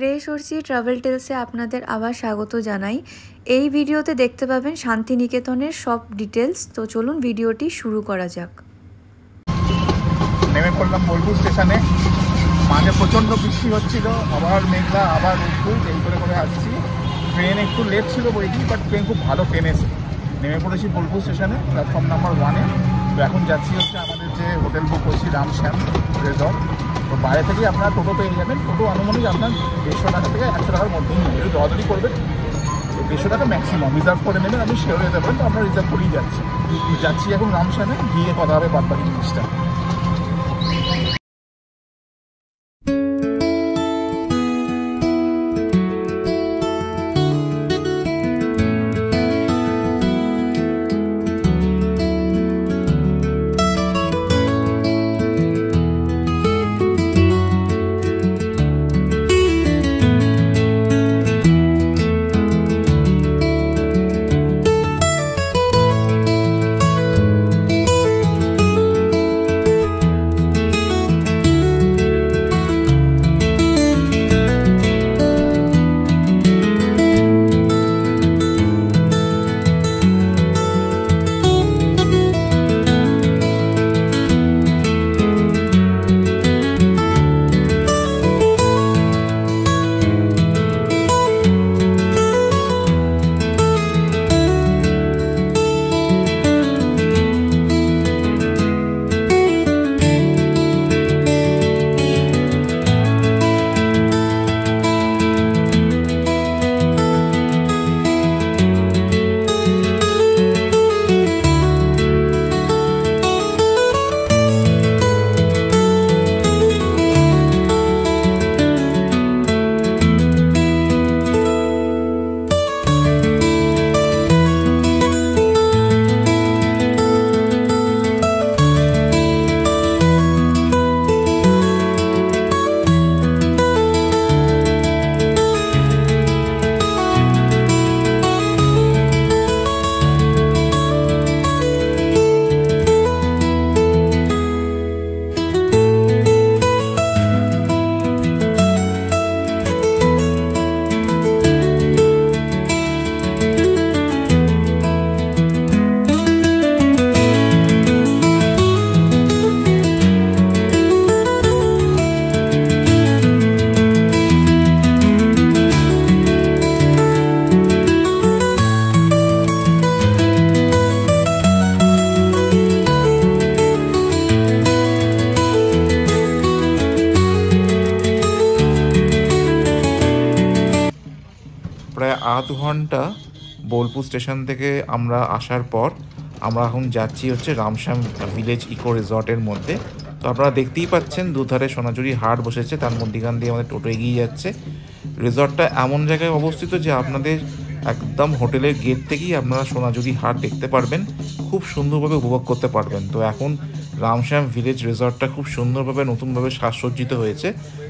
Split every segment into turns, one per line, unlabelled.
রে সরষি ট্রাভেল টেলসে আপনাদের আবার স্বাগত জানাই। এই ভিডিওতে দেখতে পাবেন শান্তিনিকেতনের সব ডিটেলস। তো চলুন ভিডিওটি শুরু করা যাক।
নেমে পড়লাম বোলপুর স্টেশনে। মাঝে প্রচণ্ড বৃষ্টি হচ্ছিল, আবার মেঘলা, আবার রোদ্দুর, এই করে করে আসছি। ট্রেন একটু লেট ছিল বইটি, বাট ট্রেন খুব ভালো ট্রেন এসে নেমে পড়েছি বোলপুর স্টেশনে, প্ল্যাটফর্ম নাম্বার 1-এ। তো এখন যাচ্ছি হচ্ছে আমাদের যে হোটেল বুক করেছি রামশ্যাম রিসর্ট। তো বাইরে থেকেই আপনারা টোটো পেয়ে যাবেন। টোটো আনুমানিক আপনার 150 টাকা থেকে 100 টাকার মধ্যেই নেবেন, একটু দরাদরি করবেন। 150 টাকা ম্যাক্সিমাম রিজার্ভ করে নেবেন, আপনি শেয়ার যেতে পারেন। তো আমরা রিজার্ভ করেই যাচ্ছি এখন রামশ্যামে, গিয়ে কথা হবে বাদবাকি জিনিসটা। প্রায় আধ ঘন্টা বোলপুর স্টেশন থেকে আমরা আসার পর আমরা এখন যাচ্ছি হচ্ছে রামশ্যাম ভিলেজ ইকো রিসর্টের মধ্যে। তো আপনারা দেখতেই পাচ্ছেন দুধারে সোনাঝুরি হাট বসেছে, তার মধ্যখান দিয়ে আমাদের টোটো এগিয়ে যাচ্ছে। রিসর্টটা এমন জায়গায় অবস্থিত যে আপনাদের একদম হোটেলের গেট থেকেই আপনারা সোনাঝুরি হাট দেখতে পারবেন, খুব সুন্দরভাবে উপভোগ করতে পারবেন। তো এখন রামশ্যাম ভিলেজ রিসর্টটা খুব সুন্দরভাবে নতুনভাবে সাজসজ্জিত হয়েছে।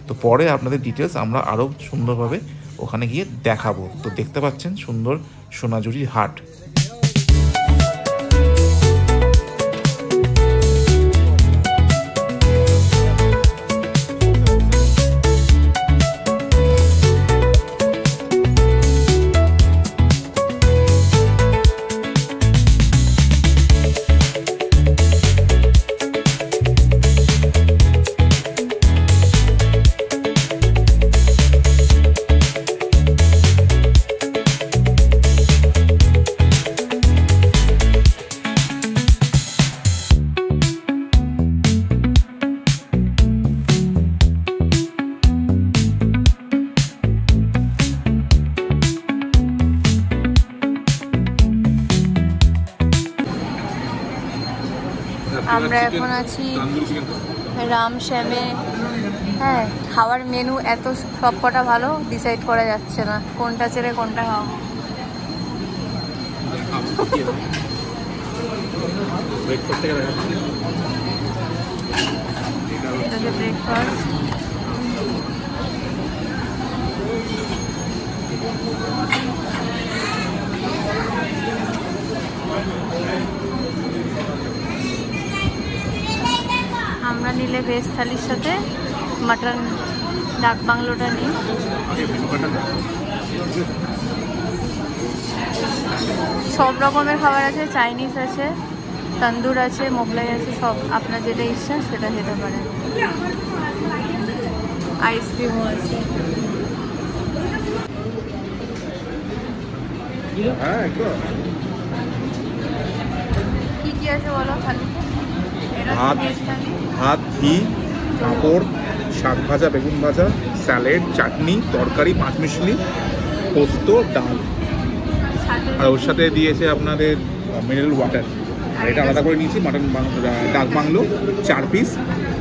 তো পরে আপনাদের ডিটেলস আমরা আরও সুন্দরভাবে ওখানে গিয়ে দেখাবো। তো দেখতে পাচ্ছেন সুন্দর সোনাঝুরির হাট।
আমরা এখন আছি রামশ্যামে। হ্যাঁ, খাওয়ার মেনু এত সব কটা ভালো, ডিসাইড করা যাচ্ছে না কোনটা ছেড়ে কোনটা খাওয়া। ব্রেকফাস্ট আমরা নিলে ভেজ থালির সাথে মাটন ডাক বাংলোটা নিই। সব রকমের খাবার আছে, চাইনিজ আছে, তন্দুর আছে, মোগলাই আছে, সব আপনার যেটা ইচ্ছা সেটা খেতে পারেন। আইসক্রিমও আছে। কি কি আছে বলো খালি?
ভাত, ঘি, পাঁপড়, শাক ভাজা, বেগুন ভাজা, স্যালাড, চাটনি, তরকারি, পাঁচমিশালি, পোস্ত, ডাল, আর ওর সাথে দিয়েছে আপনাদের মিনারেল ওয়াটার। আর এটা আলাদা করে নিয়েছি মাটন ডাক বাংলো 4 পিস,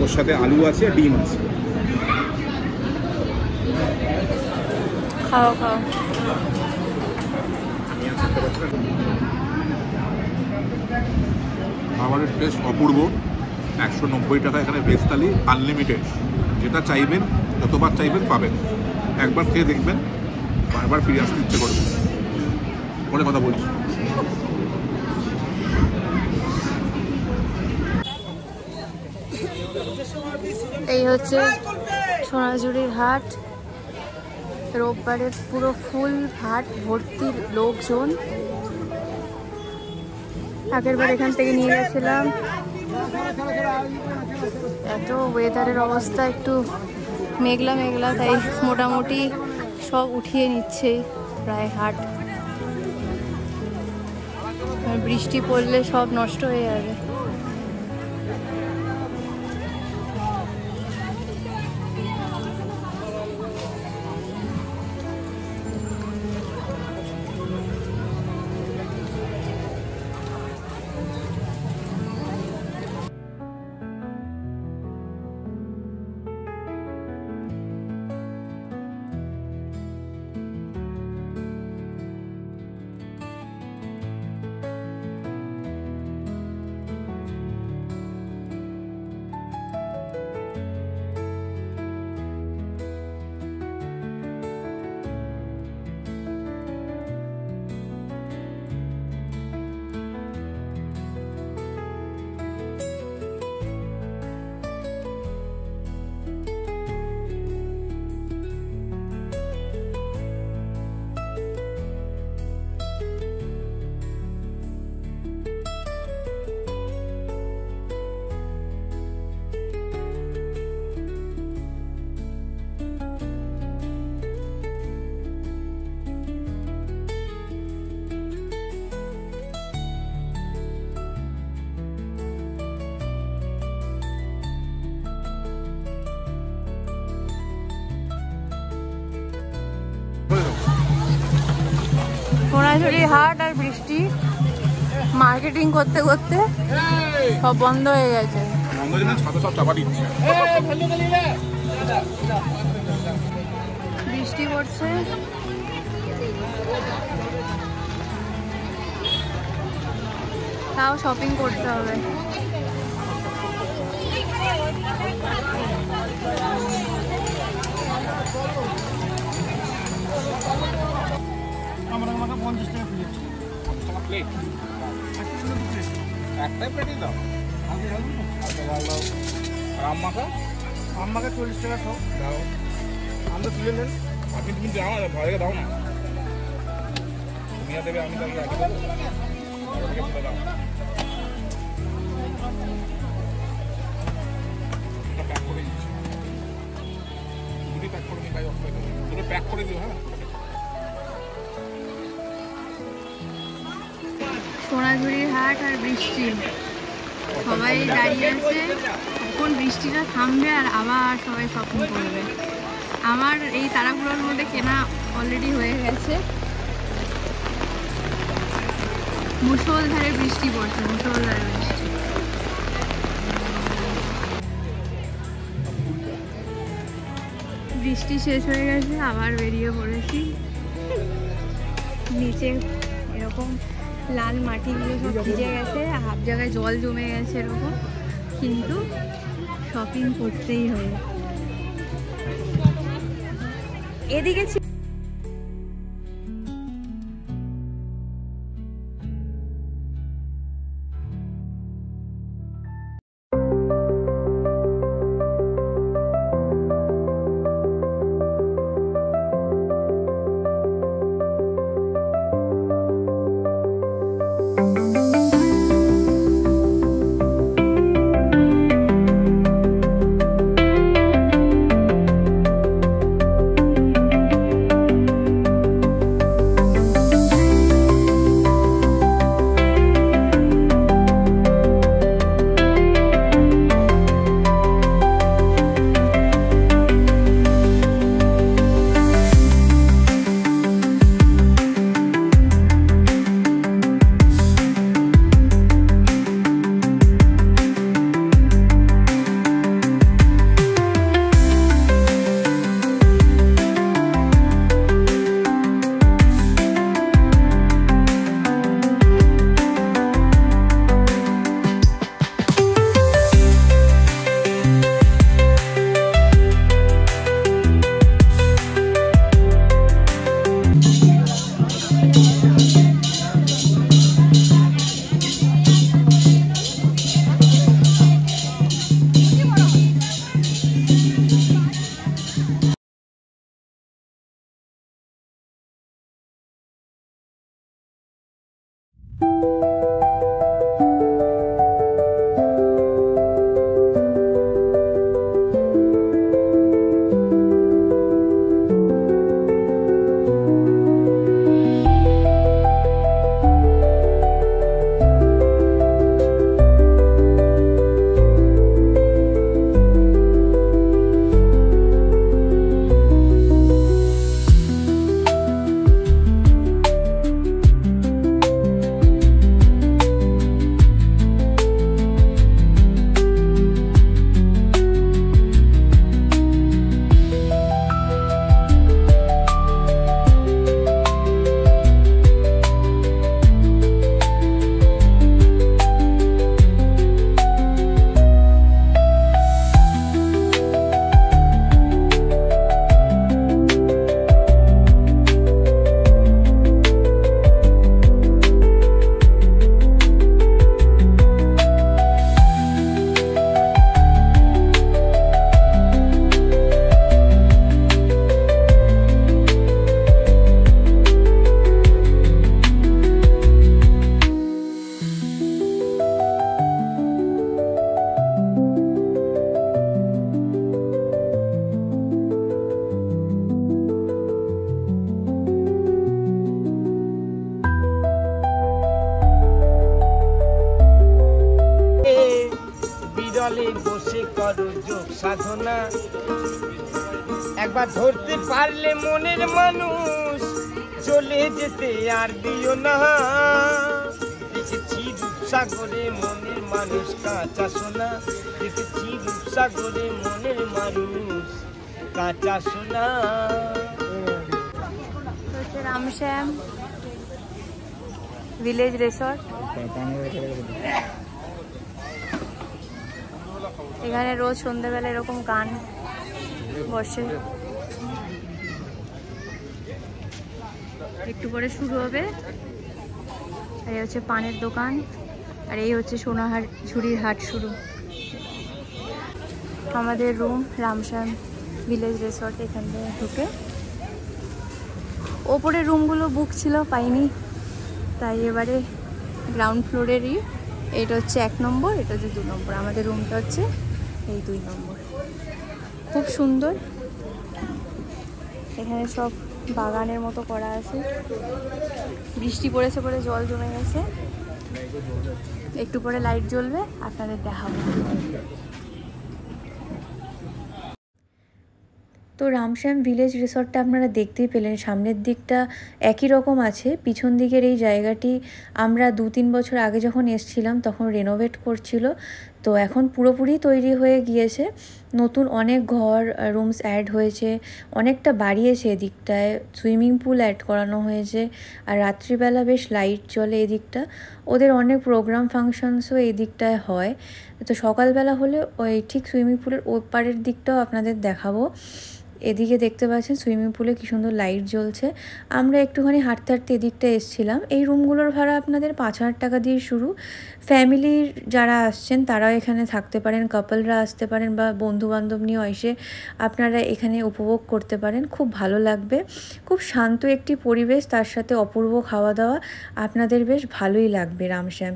ওর সাথে আলু আছে, ডিম আছে।
খাও খাও।
খাবারের টেস্ট অপূর্ব। 190 টাকা এখানে ভেজ থালি, আনলিমিটেড। যেটা চাইবেন, যতবার চাইবেন পাবেন। একবার খেয়ে দেখবেন, বারবার ফিরে আসতে ইচ্ছে করবে। পরে কথা বলছি।
এই হচ্ছে সোনাঝুরির হাট। রোববারে পুরো ফুল হাট ভর্তি লোকজন। আগের বার এখান থেকে নিয়ে গেছিলাম। এত ওয়েদারের অবস্থা একটু মেঘলা মেঘলা, তাই মোটামুটি সব উঠিয়ে নিচ্ছে প্রায় হাট। বৃষ্টি পড়লে সব নষ্ট হয়ে যাবে। সোনাঝুরি হাট আর বৃষ্টি মার্কেটিং করতে করতে সব বন্ধ হয়ে গেছে। বৃষ্টি পড়ছে। তাও শপিং করতে হবে।
একটাই প্লেটই দাও। আমমাখা 40 টাকা সব দাও। আমরা তুলে নেন। আপনি তুমি দাও না, ভাইকে দাও না। তুমি দেবে, আমি তাকে আগে দেবো। দাও প্যাক করে দিচ্ছি। দুটো প্যাক করে দিই ভাই, দুটো প্যাক করে দিও। হ্যাঁ,
সোনাঝুরির হাট আর বৃষ্টি, সবাই দাঁড়িয়ে আছে। কখন বৃষ্টিটা থামবে আর আবার সবাই শপিং করবে। আমার এই তাড়াহুড়োর মধ্যে কেনা অলরেডি হয়ে গেছে। মুষলধারে বৃষ্টি পড়ছে, মুষলধারে বৃষ্টি। বৃষ্টি শেষ হয়ে গেছে, আবার বেরিয়ে পড়েছি। নিচে এরকম লাল মাটিগুলো সব ভিজে গেছে, হাফ জায়গায় জল জমে গেছে এরকম, কিন্তু শপিং করতেই হবে। এদিকে
যোগ সাধনা একবার ধরতে পারলে মনের মানুষ চলে যেতে আর দিও না দেখেছি রূপসাগরে মনের মানুষ কাঁচা সোনা দেখেছি রূপসাগরে মনের মানুষ কাঁচা সোনা
রামশ্যাম ভিলেজ রিসর্ট এখানে রোজ সন্ধ্যাবেলা এরকম গান বসে একটু পরে শুরু হবে আর এই হচ্ছে পানের দোকান আর এই হচ্ছে সোনাহার ঝুড়ির হাট শুরু আমাদের রুম রামশ্যাম ভিলেজ রিসর্ট এখান থেকে ঢুকে ওপরে রুমগুলো বুক ছিল পাইনি তাই এবারে গ্রাউন্ড ফ্লোরেরই এটা হচ্ছে 1 নম্বর এটা হচ্ছে 2 নম্বর আমাদের রুমটা হচ্ছে এই 2 নম্বর খুব সুন্দর এখানে সব বাগানের মতো করা আছে বৃষ্টি পড়েছে বলে জল জমে গেছে একটু পরে লাইট জ্বলবে আপনাদের দেখাবো তো রামশ্যাম ভিলেজ রিসর্টটা আপনারা দেখতেই পেলেন সামনের দিকটা একই রকম আছে পিছন দিকের এই জায়গাটি আমরা 2-3 বছর আগে যখন এসেছিলাম তখন রেনোভেট করছিল তো এখন পুরোপুরি তৈরি হয়ে গিয়েছে নতুন অনেক ঘর রুমস অ্যাড হয়েছে অনেকটা বাড়িয়েছে এদিকটায় সুইমিং পুল অ্যাড করানো হয়েছে আর রাত্রিবেলা বেশ লাইট জ্বলে এদিকটা ওদের অনেক প্রোগ্রাম ফাংশনসও এই দিকটায় হয় তো সকালবেলা হলে ওই ঠিক সুইমিং পুলের ওপারের দিকটাও আপনাদের দেখাবো এদিকে দেখতে পাচ্ছেন সুইমিং পুলে কি সুন্দর লাইট জ্বলছে আমরা একটুখানি হাঁটতে হাঁটতে এদিকটা এসেছিলাম এই রুমগুলোর ভাড়া আপনাদের 5,000 টাকা দিয়ে শুরু ফ্যামিলির যারা আসছেন তারাও এখানে থাকতে পারেন কাপলরা আসতে পারেন বা বন্ধু বান্ধব নিয়ে এসে আপনারা এখানে উপভোগ করতে পারেন খুব ভালো লাগবে খুব শান্ত একটি পরিবেশ তার সাথে অপূর্ব খাওয়া দাওয়া আপনাদের বেশ ভালোই লাগবে রামশ্যাম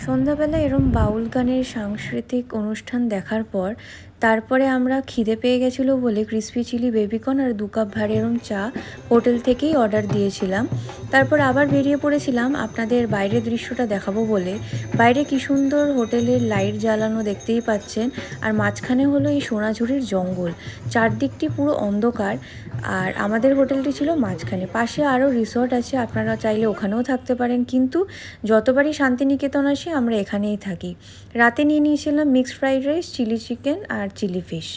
সন্ধ্যাবেলা এরম বাউল গানের সাংস্কৃতিক অনুষ্ঠান দেখার পর
তারপরে আমরা খিদে পেয়ে গেছিলো বলে ক্রিসপি চিলি বেবিকর্ন আর 2 কাপ ভারী এরম চা হোটেল থেকেই অর্ডার দিয়েছিলাম। তারপর আবার বেরিয়ে পড়েছিলাম আপনাদের বাইরের দৃশ্যটা দেখাবো বলে। বাইরে কি সুন্দর হোটেলের লাইট জ্বালানো দেখতেই পাচ্ছেন, আর মাঝখানে হলো এই সোনাঝুরির জঙ্গল, চারদিকটি পুরো অন্ধকার। আর আমাদের হোটেলটি ছিল মাঝখানে, পাশে আরও রিসর্ট আছে, আপনারা চাইলে ওখানেও থাকতে পারেন, কিন্তু যতবারই শান্তিনিকেতন আসি আমরা এখানেই থাকি। রাতে নিয়ে নিয়েছিলাম mixed fried rice, chilli chicken আর চিলি ফিশ।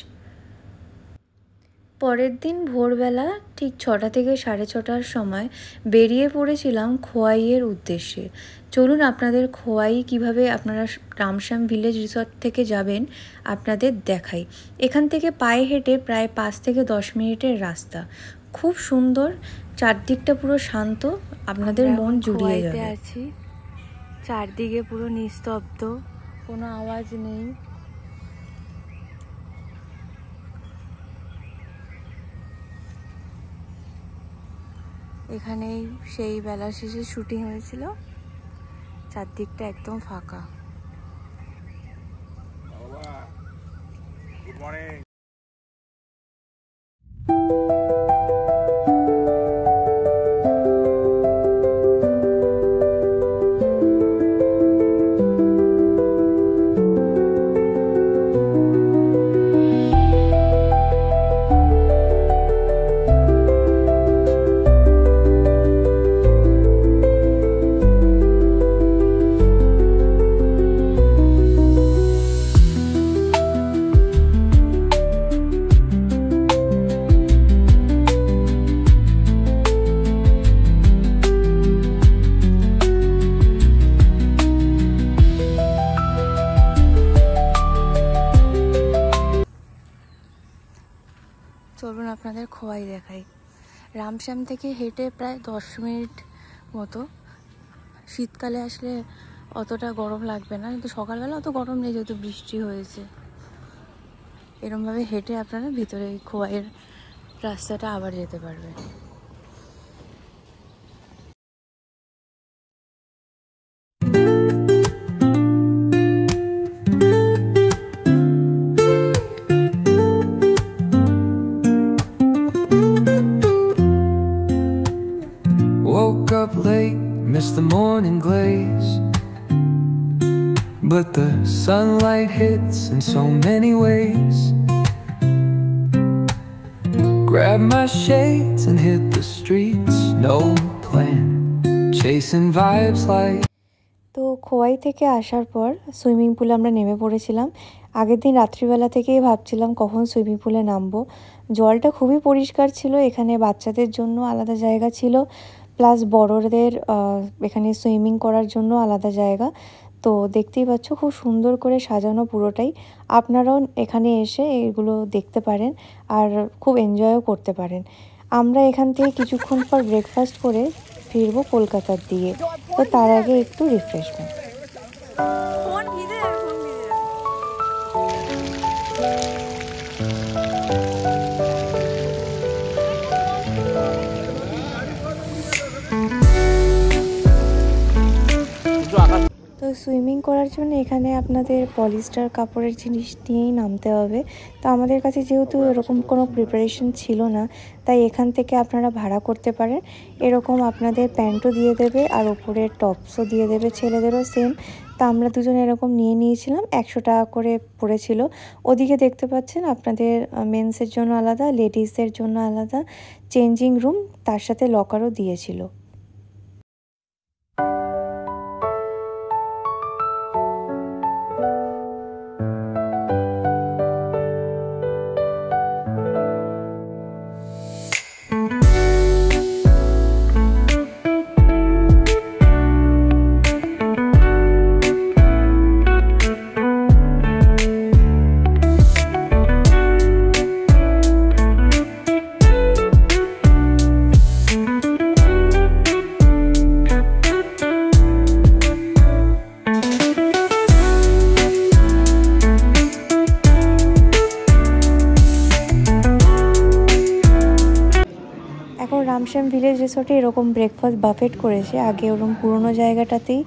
পরের দিন ভোরবেলা ঠিক 6টা থেকে 6:30টার সময় বেরিয়ে পড়েছিলাম খোয়াইয়ের উদ্দেশ্যে। চলুন আপনাদের খোয়াই কিভাবে আপনারা রামশ্যাম ভিলেজ রিসর্ট থেকে যাবেন আপনাদের দেখাই। এখান থেকে পায়ে হেঁটে প্রায় 5 থেকে 10 মিনিটের রাস্তা। খুব সুন্দর, চারদিকটা পুরো শান্ত, আপনাদের মন জুড়িয়ে যাবে। আছি চারদিকে পুরো নিস্তব্ধ, কোনো আওয়াজ নেই। এখানেই সেই বেলা শেষে শুটিং হয়েছিল, চারদিকটা একদম ফাঁকা। Good morning. চলুন আপনাদের খোয়াই দেখাই। রামশ্যাম থেকে হেঁটে প্রায় 10 মিনিট মতো। শীতকালে আসলে অতটা গরম লাগবে না, কিন্তু সকালবেলা অত গরম নেই যেহেতু বৃষ্টি হয়েছে। এরমভাবে হেঁটে আপনারা ভিতরে খোয়াইয়ের রাস্তাটা আবার যেতে পারবেন।
Up late, missed the morning glaze, but the sunlight hits in so many ways. Grab my shades and hit the streets, no plan, chasing vibes like.
তো খোয়াই থেকে আসার পর সুইমিং পুলে আমরা নেমে পড়েছিলাম। আগের দিন রাত্রিবেলা থেকেই ভাবছিলাম কখন সুইমিং পুলে নামবো। জলটা খুবই পরিষ্কার ছিল, এখানে বাচ্চাদের জন্য আলাদা জায়গা ছিল, প্লাস বড়দের এখানে সুইমিং করার জন্য আলাদা জায়গা। তো দেখতেই পাচ্ছ খুব সুন্দর করে সাজানো পুরোটাই। আপনারাও এখানে এসে এগুলো দেখতে পারেন আর খুব এনজয়ও করতে পারেন। আমরা এখান থেকে কিছুক্ষণ পর ব্রেকফাস্ট করে ফিরবো কলকাতার দিকে, তো তার আগে একটু রিফ্রেশমেন্ট। তো সুইমিং করার জন্য এখানে আপনাদের পলিস্টার কাপড়ের জিনিস নিয়েই নামতে হবে। তো আমাদের কাছে যেহেতু এরকম কোনো প্রিপারেশন ছিল না, তাই এখান থেকে আপনারা ভাড়া করতে পারেন। এরকম আপনাদের প্যান্টও দিয়ে দেবে আর ওপরে টপসও দিয়ে দেবে, ছেলেদেরও সেম। তা আমরা দুজন এরকম নিয়ে নিয়েছিলাম, 100 টাকা করে পড়েছিল। ওদিকে দেখতে পাচ্ছেন আপনাদের মেন্সের জন্য আলাদা, লেডিসদের জন্য আলাদা চেঞ্জিং রুম, তার সাথে লকারও দিয়েছিল। রামশ্যাম ভিলেজ রিসোর্টে এরকম ব্রেকফাস্ট বাফেট করেছে। আগে ওরকম পুরোনো জায়গাটাতেই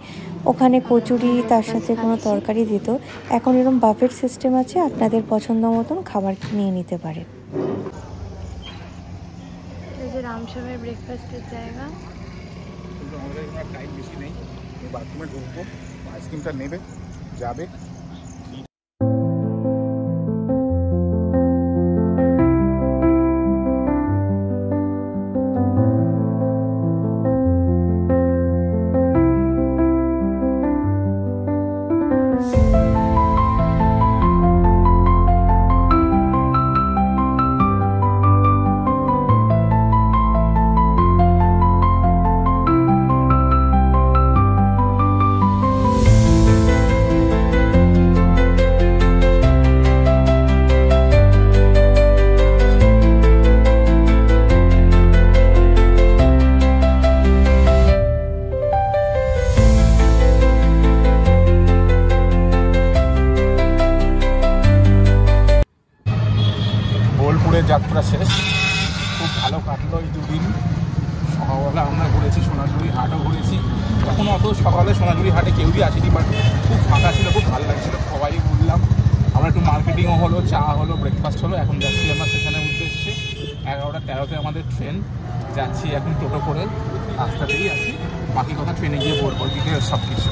ওখানে কচুরি তার সাথে কোনো তরকারি দিত। এখন এরকম বাফেট সিস্টেম আছে, আপনাদের পছন্দ মতন খাবার নিয়ে নিতে পারেন।
এই যে রামশ্যামের ব্রেকফাস্টের জায়গা।
কিন্তু আমাদের এখানে টাইম বেশি নেই, বাথরুমে ঢুকবো, আইসক্রিমটা নেবে, যাবে। যাত্রা শেষ, খুব ভালো কাটলো এই দুদিন। সকালবেলা আমরা ঘুরেছি, সোনাঝুরি হাটও ঘুরেছি। তখন অত সকালে সোনাঝুরি হাটে কেউই আসেনি, বাট খুব ফাঁকা ছিল, খুব ভালো লাগছিলো, সবাই ঘুরলাম। আমরা একটু মার্কেটিংও হলো, চা হলো, ব্রেকফাস্ট হলো। এখন যাচ্ছি আমরা স্টেশনের উদ্দেশ্যে। 11টা 13-তে আমাদের ট্রেন, যাচ্ছি এখন টোটো করে, রাস্তাতেই আছি। বাকি কথা ট্রেনে গিয়ে বলবো, ডিটেলস সব কিছু।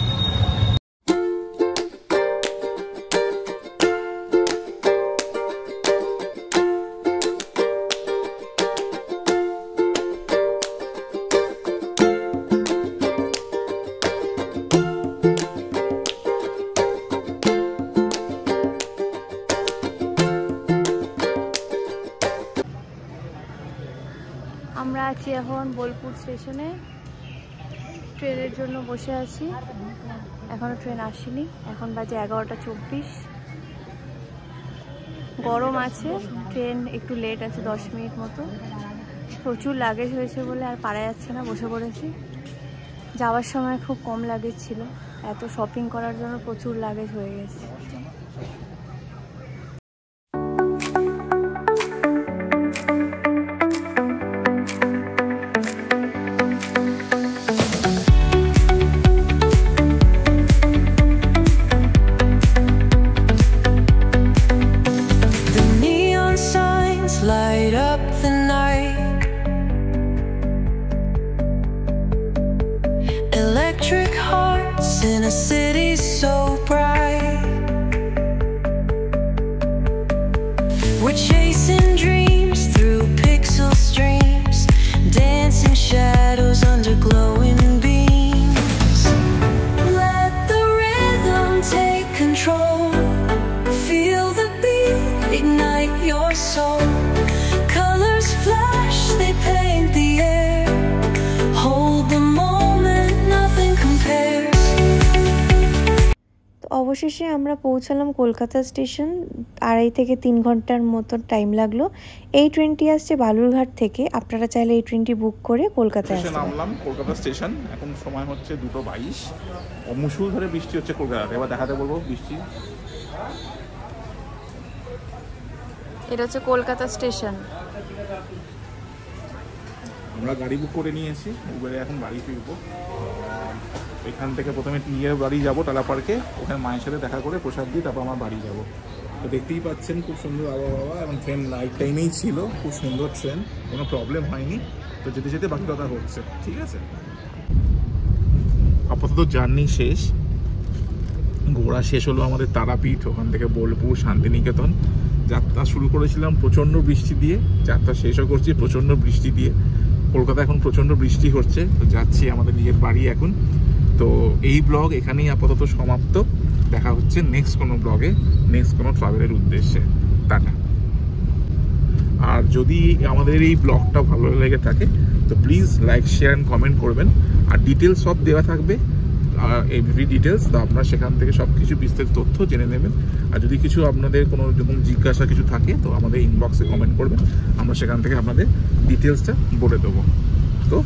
আমরা আছি এখন বোলপুর স্টেশনে, ট্রেনের জন্য বসে আছি। এখনো ট্রেন আসেনি, এখন বাজে 11টা 24। গরম আছে, ট্রেন একটু লেট আছে, 10 মিনিট মতো। প্রচুর লাগেজ হয়েছে বলে আর পারা যাচ্ছে না, বসে পড়েছি। যাওয়ার সময় খুব কম লাগেজ ছিল, এত শপিং করার জন্য প্রচুর লাগেজ হয়ে গেছে।
Light up the night, electric hearts in a city so bright. We're chasing dreams through pixel streams, dancing shadows under glowing beams. Let the rhythm take control, feel the beat, ignite your soul. Flash, they paint the air, hold the moment, nothing compares.
তো অবশেষে আমরা পৌঁছালাম Kolkata station. 2.5 থেকে 3 ঘন্টার মতো time লাগলো। এই ট্রেনটি আসছে বালুরঘাট থেকে, আপনারা চাইলে এই ট্রেনটি বুক করে কলকাতায় আসতে পারেন।
নামলাম কলকাতা স্টেশন, এখন সময় হচ্ছে 2:22। মুষলধারে বৃষ্টি হচ্ছে কলকাতাতে। এবার দেখাতে বলবো বৃষ্টি।
এটা হচ্ছে কলকাতা স্টেশন।
আমরা গাড়ি বুক করে নিয়েছি, উবেরে এখন বাড়ি ফিরবো। এখান থেকে প্রথমে নিজের বাড়ি যাবো টালা পার্কে, ওখানে মায়ের সাথে দেখা করে প্রসাদ দিয়ে তারপর আমার বাড়ি যাব। তো দেখতেই পাচ্ছেন খুব সুন্দর আবহাওয়া, এবং ট্রেন নাইট টাইমেই ছিল, খুব সুন্দর ট্রেন, কোনো প্রবলেম হয়নি। তো যেতে যেতে বাকি কথা হচ্ছে, ঠিক আছে। আপাতত জার্নি শেষ, ঘোরা শেষ হলো আমাদের তারাপীঠ, ওখান থেকে বোলপুর, শান্তিনিকেতন। যাত্রা শুরু করেছিলাম প্রচণ্ড বৃষ্টি দিয়ে, যাত্রা শেষও করছি প্রচণ্ড বৃষ্টি দিয়ে। কলকাতা এখন প্রচণ্ড বৃষ্টি হচ্ছে, তো যাচ্ছি আমাদের নিজের বাড়ি এখন। তো এই ব্লগ এখানেই আপাতত সমাপ্ত। দেখা হচ্ছে নেক্সট কোনো ব্লগে, নেক্সট কোনো ট্রাভেলের উদ্দেশ্যে। টাটা। আর যদি আমাদের এই ব্লগটা ভালো লেগে থাকে তো please like, share and comment করবেন। আর ডিটেলস সব দেওয়া থাকবে, এভরি ডিটেলস, তো আপনারা সেখান থেকে সব কিছু বিস্তারিত তথ্য জেনে নেবেন। আর যদি কিছু আপনাদের কোনো রকম জিজ্ঞাসা কিছু থাকে তো আমাদের ইনবক্সে কমেন্ট করবেন, আমরা সেখান থেকে আপনাদের ডিটেলসটা বলে দেবো। তো